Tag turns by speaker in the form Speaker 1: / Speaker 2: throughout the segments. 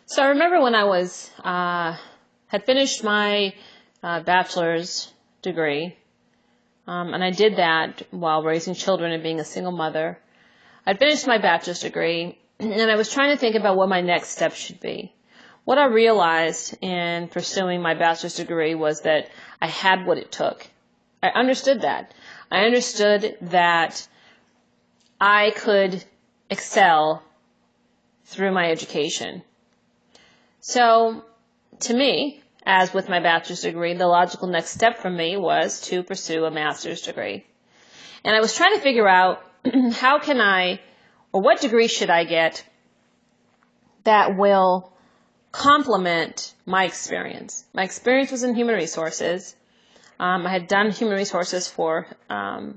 Speaker 1: So I remember when I was had finished my bachelor's degree, and I did that while raising children and being a single mother. I'd finished my bachelor's degree, and I was trying to think about what my next step should be. What I realized in pursuing my bachelor's degree was that I had what it took. I understood that. I understood that I could excel through my education. So, to me, as with my bachelor's degree, the logical next step for me was to pursue a master's degree. And I was trying to figure out how can I, or what degree should I get that will complement my experience. My experience was in human resources. I had done human resources for, a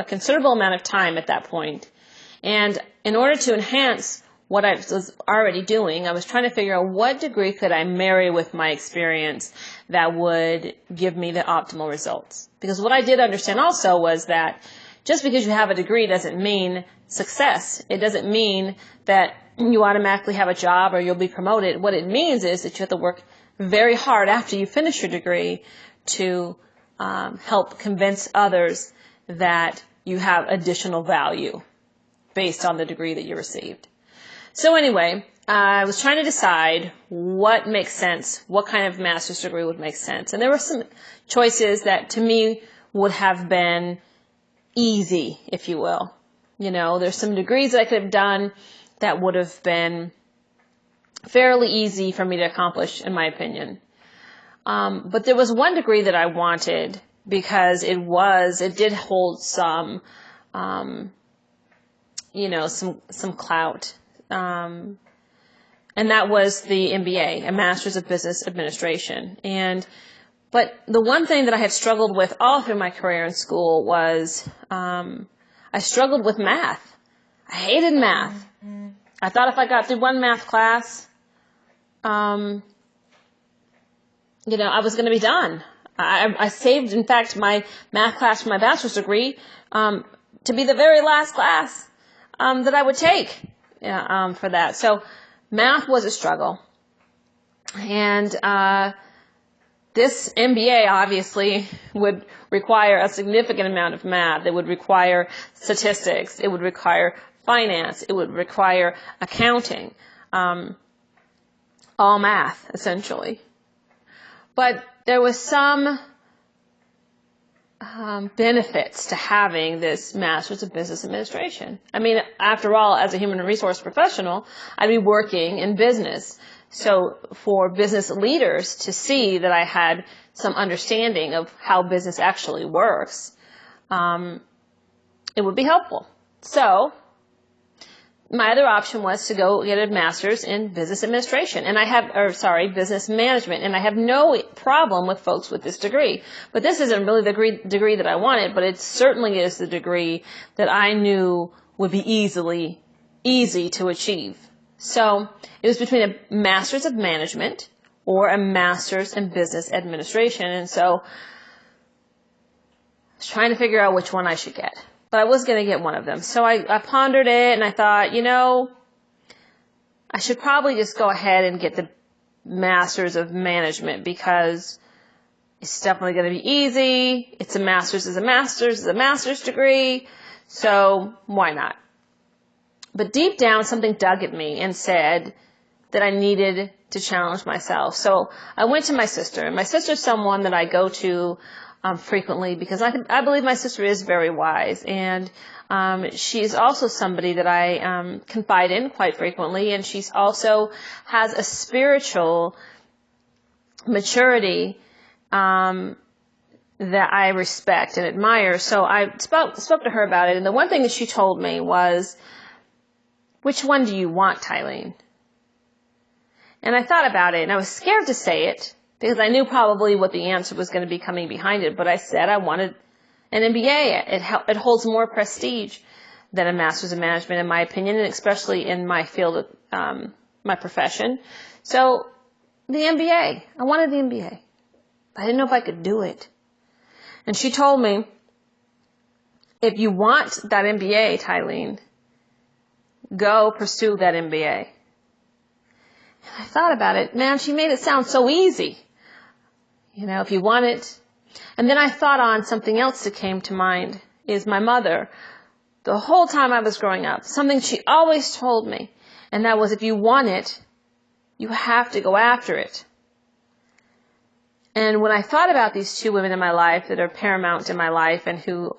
Speaker 1: considerable amount of time at that point. And in order to enhance what I was already doing, I was trying to figure out what degree could I marry with my experience that would give me the optimal results. Because what I did understand also was that just because you have a degree doesn't mean success. It doesn't mean that you automatically have a job or you'll be promoted. What it means is that you have to work very hard after you finish your degree to help convince others that you have additional value based on the degree that you received. So anyway, I was trying to decide what makes sense, what kind of master's degree would make sense. And there were some choices that to me would have been easy, if you will. There's some degrees that I could have done that would have been fairly easy for me to accomplish, in my opinion. But there was one degree that I wanted because it did hold some clout. And that was the MBA, a Master's of Business Administration. But the one thing that I had struggled with all through my career in school was I struggled with math. I hated math. I thought if I got through one math class, I was going to be done. I saved, in fact, my math class for my bachelor's degree to be the very last class that I would take for that. So math was a struggle. And this MBA obviously would require a significant amount of math. It would require statistics. It would require finance. It would require accounting. All math, essentially. But there was some benefits to having this Master's of Business Administration. I mean, after all, as a human resource professional, I'd be working in business. So for business leaders to see that I had some understanding of how business actually works, it would be helpful. So my other option was to go get a master's in business administration, business management, and I have no problem with folks with this degree. But this isn't really the degree that I wanted, but it certainly is the degree that I knew would be easy to achieve. So it was between a master's of management or a master's in business administration, and so I was trying to figure out which one I should get. But I was going to get one of them. So I pondered it, and I thought, I should probably just go ahead and get the Master's of Management because it's definitely going to be easy. It's a master's degree. So why not? But deep down, something dug at me and said that I needed to challenge myself. So I went to my sister, and my sister's someone that I go to frequently because I believe my sister is very wise, and she's also somebody that I confide in quite frequently, and she's also has a spiritual maturity that I respect and admire. So I spoke to her about it, and the one thing that she told me was, "Which one do you want, Tylene?" And I thought about it, and I was scared to say it, because I knew probably what the answer was going to be coming behind it. But I said I wanted an MBA. It holds more prestige than a Master's of Management, in my opinion, and especially in my field of my profession. So the MBA. I wanted the MBA. I didn't know if I could do it. And she told me, if you want that MBA, Tylene, go pursue that MBA. And I thought about it. Man, she made it sound so easy. If you want it. And then I thought on something else that came to mind is my mother. The whole time I was growing up, something she always told me, and that was, if you want it, you have to go after it. And when I thought about these two women in my life that are paramount in my life and who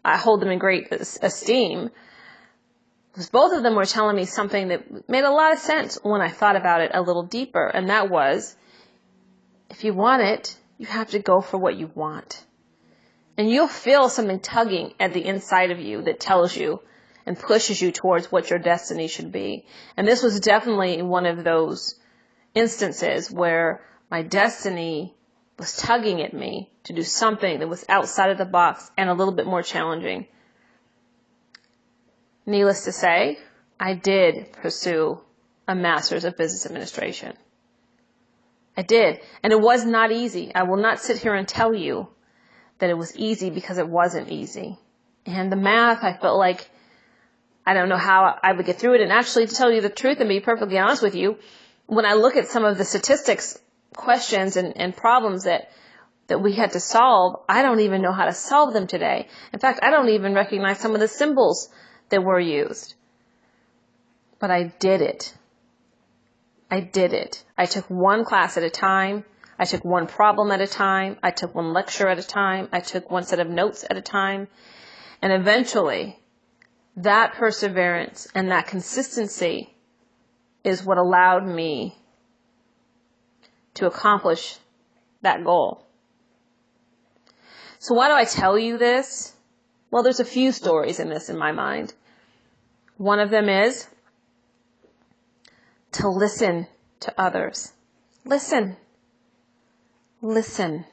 Speaker 1: I hold them in great esteem, because both of them were telling me something that made a lot of sense when I thought about it a little deeper. And that was, if you want it, you have to go for what you want. And you'll feel something tugging at the inside of you that tells you and pushes you towards what your destiny should be. And this was definitely one of those instances where my destiny was tugging at me to do something that was outside of the box and a little bit more challenging. Needless to say, I did pursue a master's of business administration. I did. And it was not easy. I will not sit here and tell you that it was easy, because it wasn't easy. And the math, I felt like I don't know how I would get through it. And actually, to tell you the truth and be perfectly honest with you, when I look at some of the statistics questions and problems that we had to solve, I don't even know how to solve them today. In fact, I don't even recognize some of the symbols that were used. But I did it. I did it. I took one class at a time. I took one problem at a time. I took one lecture at a time. I took one set of notes at a time. And eventually, that perseverance and that consistency is what allowed me to accomplish that goal. So why do I tell you this? Well, there's a few stories in this in my mind. One of them is to listen to others. Listen. Listen.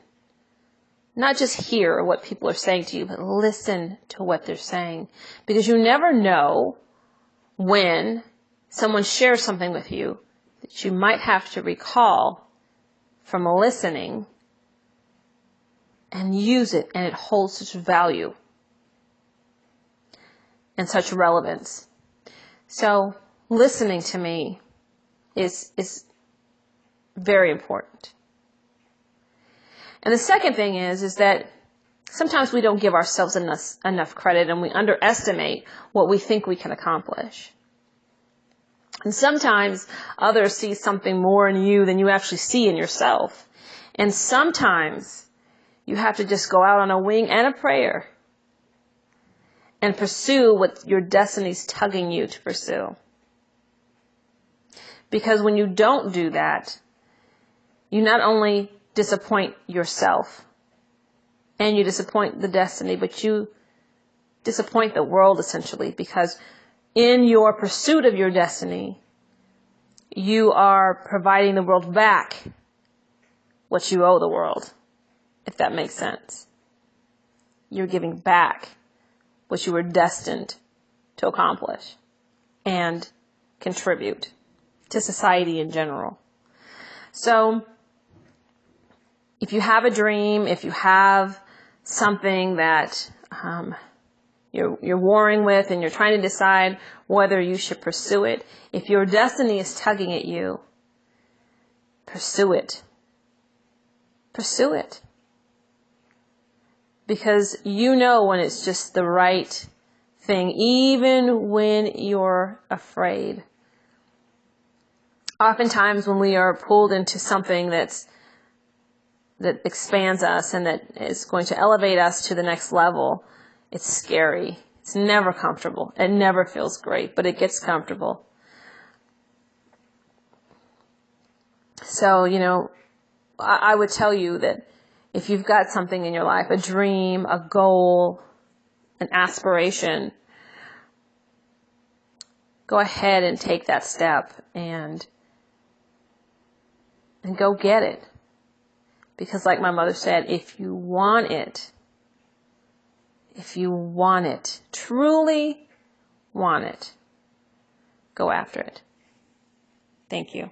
Speaker 1: Not just hear what people are saying to you, but listen to what they're saying. Because you never know when someone shares something with you that you might have to recall from listening and use it, and it holds such value and such relevance. So listening to me is very important. And the second thing is that sometimes we don't give ourselves enough credit, and we underestimate what we think we can accomplish. And sometimes others see something more in you than you actually see in yourself. And sometimes you have to just go out on a wing and a prayer and pursue what your destiny's tugging you to pursue. Because when you don't do that, you not only disappoint yourself and you disappoint the destiny, but you disappoint the world, essentially, because in your pursuit of your destiny, you are providing the world back what you owe the world, if that makes sense. You're giving back what you were destined to accomplish and contribute to society in general. So if you have a dream, if you have something that you're warring with and you're trying to decide whether you should pursue it, if your destiny is tugging at you, pursue it. Pursue it. Because you know when it's just the right thing, even when you're afraid. Oftentimes when we are pulled into something that expands us and that is going to elevate us to the next level, it's scary. It's never comfortable. It never feels great, but it gets comfortable. So, I would tell you that if you've got something in your life, a dream, a goal, an aspiration, go ahead and take that step and go get it. Because like my mother said, if you want it, truly want it, go after it. Thank you.